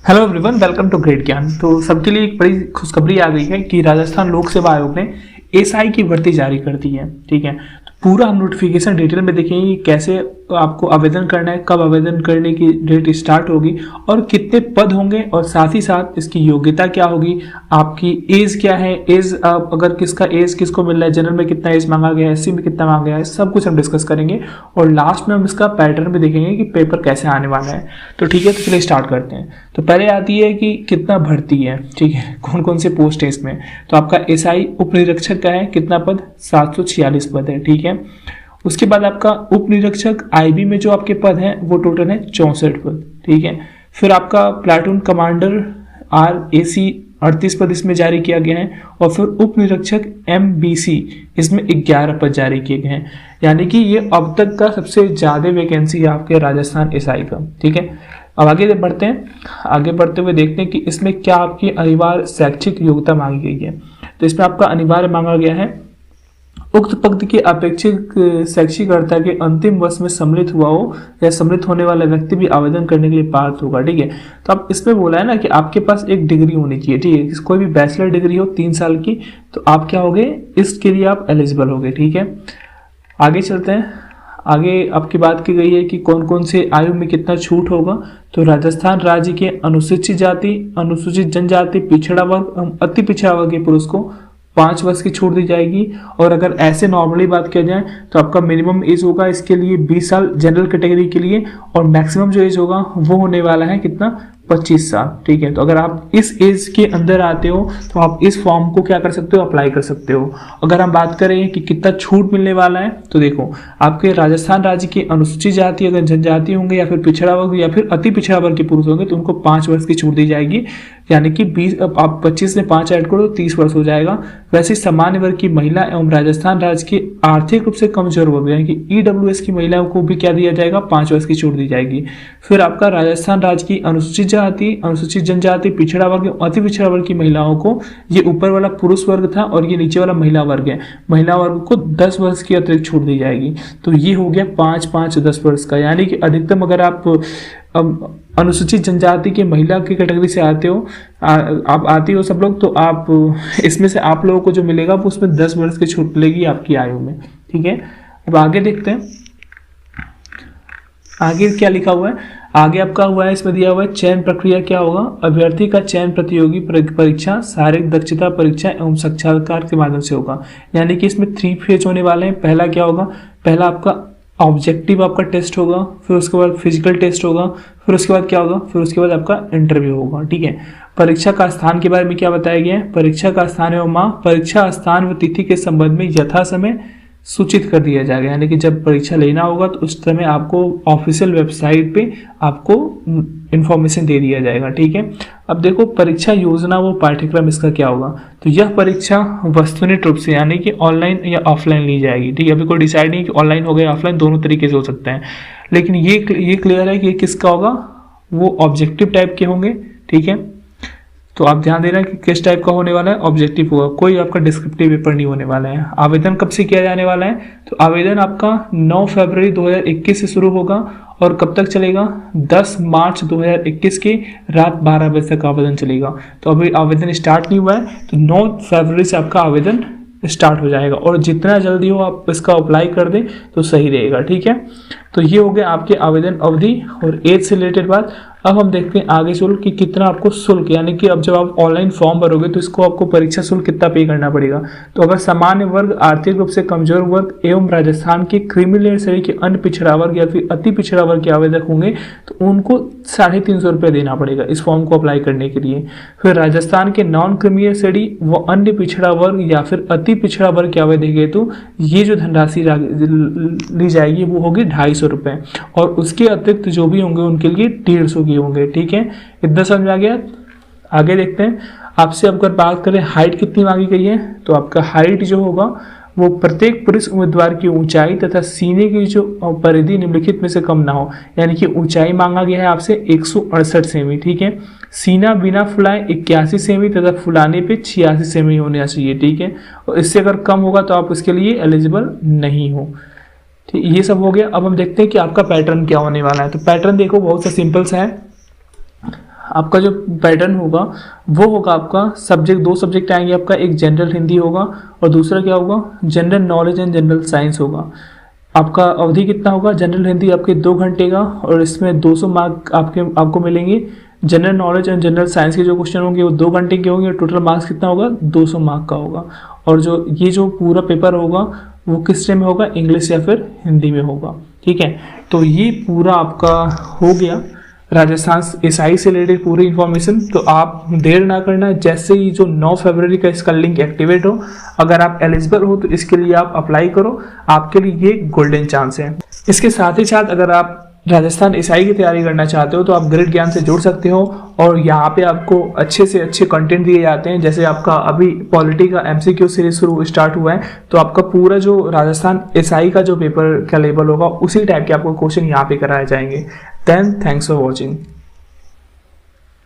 Hello everyone, welcome to great Gyan. तो सबके लिए एक बड़ी खुशखबरी आ गई है कि राजस्थान लोक सेवा आयोग ने एसआई की भर्ती जारी कर दी है। ठीक है, तो पूरा हम नोटिफिकेशन डिटेल में देखेंगे कि कैसे आपको आवेदन करना है, कब आवेदन करने की डेट स्टार्ट होगी और कितने पद होंगे, और साथ ही साथ इसकी योग्यता क्या होगी, आपकी एज क्या है, एज अगर किसका एज किसको मिल रहा है, जनरल में कितना एज मांगा गया है, एससी में कितना मांगा गया है, सब कुछ हम डिस्कस करेंगे। और लास्ट में हम इसका पैटर्न भी देखेंगे कि पेपर कैसे आने वाला है। तो ठीक है, तो चलिए स्टार्ट करते हैं। तो पहले आती है कि कितना भर्ती है, ठीक है, कौन कौन से पोस्ट है इसमें। तो आपका एसआई उप निरीक्षक का है, कितना पद, 746 पद है। ठीक है, उसके बाद आपका उप निरीक्षक आईबी में जो आपके पद हैं वो टोटल है 64 पद। ठीक है, फिर आपका प्लाटून कमांडर RAC 38 पद इसमें जारी किया गया है, और फिर उप निरीक्षक MBC इसमें 11 पद जारी किए गए हैं। यानी कि ये अब तक का सबसे ज्यादा वैकेंसी है आपके राजस्थान एसआई का। ठीक है, अब आगे बढ़ते हैं। आगे बढ़ते हुए देखते हैं कि इसमें क्या आपकी अनिवार्य शैक्षिक योग्यता मांगी गई है। तो इसमें आपका अनिवार्य मांगा गया है उक्त पद के अपेक्षित शैक्षिक अर्हता के अंतिम वर्ष में सम्मिलित हुआ हो या सम्मिलित होने वाला व्यक्ति भी आवेदन करने के लिए पात्र होगा। ठीक है, तो अब इसमें बोला है ना कि आपके पास एक डिग्री होनी चाहिए। ठीक है, कोई भी बैचलर डिग्री हो 3 साल की, तो आप क्या होगे, इसके लिए आप एलिजिबल होगे। ठीक है, आगे चलते हैं। आगे आपकी बात की गई है कि कौन कौन से आयु में कितना छूट होगा। तो राजस्थान राज्य के अनुसूचित जाति, अनुसूचित जनजाति, पिछड़ा वर्ग, अति पिछड़ा वर्ग के पुरुष को 5 वर्ष की छूट दी जाएगी। और अगर ऐसे नॉर्मली बात किया जाए तो आपका मिनिमम एज होगा इसके लिए 20 साल जनरल कैटेगरी के लिए, और मैक्सिमम जो एज होगा वो होने वाला है कितना, 25 साल। ठीक है, तो अगर आप इस एज के अंदर आते हो तो आप इस फॉर्म को क्या कर सकते हो, अप्लाई कर सकते हो। अगर हम बात करें कि कितना छूट मिलने वाला है, तो देखो आपके राजस्थान राज्य के अनुसूचित जाति अगर जनजाति होंगे या फिर पिछड़ा वर्ग या फिर अति पिछड़ा वर्ग के पुरुष होंगे तो उनको 5 वर्ष की छूट दी जाएगी। यानी कि 20, आप 25 में 5 ऐड करो तो 30 वर्ष हो जाएगा। वैसे सामान्य वर्ग की महिला एवं राजस्थान राज्य के आर्थिक रूप से कमजोर वर्ग यानी कि EWS की महिलाओं को भी क्या दिया जाएगा, 5 वर्ष की छूट दी जाएगी। फिर आपका राजस्थान राज्य की अनुसूचित जाति, अनुसूचित जनजाति, पिछड़ा वर्ग, अति पिछड़ा वर्ग की महिलाओं को, ये ऊपर वाला पुरुष वर्ग था और ये नीचे वाला महिला वर्ग है, महिला वर्ग को 10 वर्ष की अतिरिक्त छूट दी जाएगी। तो ये हो गया 5, 5, 10 वर्ष का। यानी कि अधिकतम अगर आप अनुसूचित जनजाति के महिला की कैटेगरी से आते हो, आप आती हो सब लोग, तो आप इसमें से आप लोगों को जो मिलेगा वो उसमें 10 वर्ष की छूट मिलेगी आपकी आयु में। ठीक है, अब आगे देखते हैं आगे क्या लिखा हुआ है। आगे आपका हुआ है, इसमें दिया हुआ है चयन प्रक्रिया क्या होगा। अभ्यर्थी का चयन प्रतियोगी परीक्षा, शारीरिक दक्षता परीक्षा एवं साक्षात्कार के माध्यम से होगा। यानी कि इसमें 3 फेज होने वाले हैं। पहला क्या होगा, पहला आपका ऑब्जेक्टिव आपका टेस्ट होगा, फिर उसके बाद फिजिकल टेस्ट होगा, फिर उसके बाद क्या होगा, फिर उसके बाद आपका इंटरव्यू होगा। ठीक है, परीक्षा का स्थान के बारे में क्या बताया गया है। परीक्षा का स्थान एवं परीक्षा स्थान व तिथि के संबंध में यथा समय सूचित कर दिया जाएगा। यानी कि जब परीक्षा लेना होगा तो उस समय आपको ऑफिशियल वेबसाइट पे आपको इंफॉर्मेशन दे दिया जाएगा। ठीक है, अब देखो परीक्षा योजना वो पाठ्यक्रम इसका क्या होगा। तो यह परीक्षा वस्तुनिष्ठ रूप से यानी कि ऑनलाइन या ऑफलाइन ली जाएगी। ठीक है, अभी कोई डिसाइड नहीं कि ऑनलाइन हो गया ऑफलाइन, दोनों तरीके से हो सकता है, लेकिन ये क्लियर है कि किसका होगा, वो ऑब्जेक्टिव टाइप के होंगे। ठीक है, तो आप ध्यान देना कि किस टाइप का होने वाला है, ऑब्जेक्टिव होगा, कोई आपका डिस्क्रिप्टिव पेपर नहीं होने वाला है। आवेदन कब से किया जाने वाला है, तो आवेदन आपका 9 फरवरी 2021 से शुरू होगा और कब तक चलेगा, 10 मार्च 2021 की रात 12 बजे तक आवेदन चलेगा। तो अभी आवेदन स्टार्ट नहीं हुआ है, तो 9 फरवरी से आपका आवेदन स्टार्ट हो जाएगा, और जितना जल्दी हो आप इसका अप्लाई कर दें तो सही रहेगा। ठीक है, तो ये हो गया आपके आवेदन अवधि और एज से रिलेटेड बात। अब हम देखते हैं आगे शुल्क कि कितना आपको शुल्क, यानी कि अब जब आप ऑनलाइन फॉर्म भरोगे तो इसको आपको परीक्षा शुल्क कितना पे करना पड़ेगा। तो अगर सामान्य वर्ग, आर्थिक रूप से कमजोर वर्ग एवं राजस्थान के क्रीमी श्रेणी के अन्य पिछड़ा वर्ग या फिर अति पिछड़ा वर्ग के आवेदक होंगे तो उनको 350 रुपये देना पड़ेगा इस फॉर्म को अप्लाई करने के लिए। फिर राजस्थान के नॉन क्रीमी श्रेणी व अन्य पिछड़ा वर्ग या फिर अति पिछड़ा वर्ग के आवेदक है तो ये जो धनराशि ली जाएगी वो होगी 250 रुपये, और उसके अतिरिक्त जो भी होंगे उनके लिए 150 की होंगे। ठीक है, इतना समझ आ गया। आगे देखते हैं, आपसे अगर बात करें हाइट कितनी मांगी गई है, तो आपका हाइट जो होगा वो प्रत्येक पुरुष उम्मीदवार की ऊंचाई तथा सीने की जो परिधि निम्नलिखित में से कम ना हो। यानी कि ऊंचाई मांगा गया है आपसे 168 सेमी। ठीक है, सीना बिना फुलाए 81 सेमी तथा फुलाने पे 86 सेमी होना चाहिए। ठीक है, और इससे अगर कम होगा तो आप उसके लिए एलिजिबल नहीं हो। ठीक, ये सब हो गया। अब हम देखते हैं कि आपका पैटर्न क्या होने वाला है। तो पैटर्न देखो बहुत सा सिंपल सा है। आपका जो पैटर्न होगा वो होगा आपका सब्जेक्ट, 2 सब्जेक्ट आएंगे आपका, एक जनरल हिंदी होगा और दूसरा क्या होगा, general knowledge and general science होगा। आपका अवधि कितना होगा, जनरल हिंदी आपके 2 घंटे का और इसमें 200 मार्क आपको मिलेंगे। General knowledge and general science के जो क्वेश्चन होंगे वो 2 घंटे के होंगे और टोटल मार्क्स कितना होगा, 200 मार्क का होगा। और जो पूरा पेपर होगा वो किस टाइम में होगा, इंग्लिश या फिर हिंदी में होगा। ठीक है, तो ये पूरा आपका हो गया राजस्थान एसआई से रिलेटेड पूरी इन्फॉर्मेशन। तो आप देर ना करना, जैसे ही जो 9 फरवरी का इसका लिंक एक्टिवेट हो, अगर आप एलिजिबल हो तो इसके लिए आप अप्लाई करो, आपके लिए ये गोल्डन चांस है। इसके साथ ही साथ अगर आप राजस्थान एसआई की तैयारी करना चाहते हो तो आप ग्रिड ज्ञान से जुड़ सकते हो और यहाँ पे आपको अच्छे से अच्छे कंटेंट दिए जाते हैं। जैसे आपका अभी पॉलिटी का एमसीक्यू सीरीज स्टार्ट हुआ है, तो आपका पूरा जो राजस्थान एसआई का जो पेपर का लेवल होगा उसी टाइप के आपको क्वेश्चन यहाँ पे कराए जाएंगे। Then thanks for watching.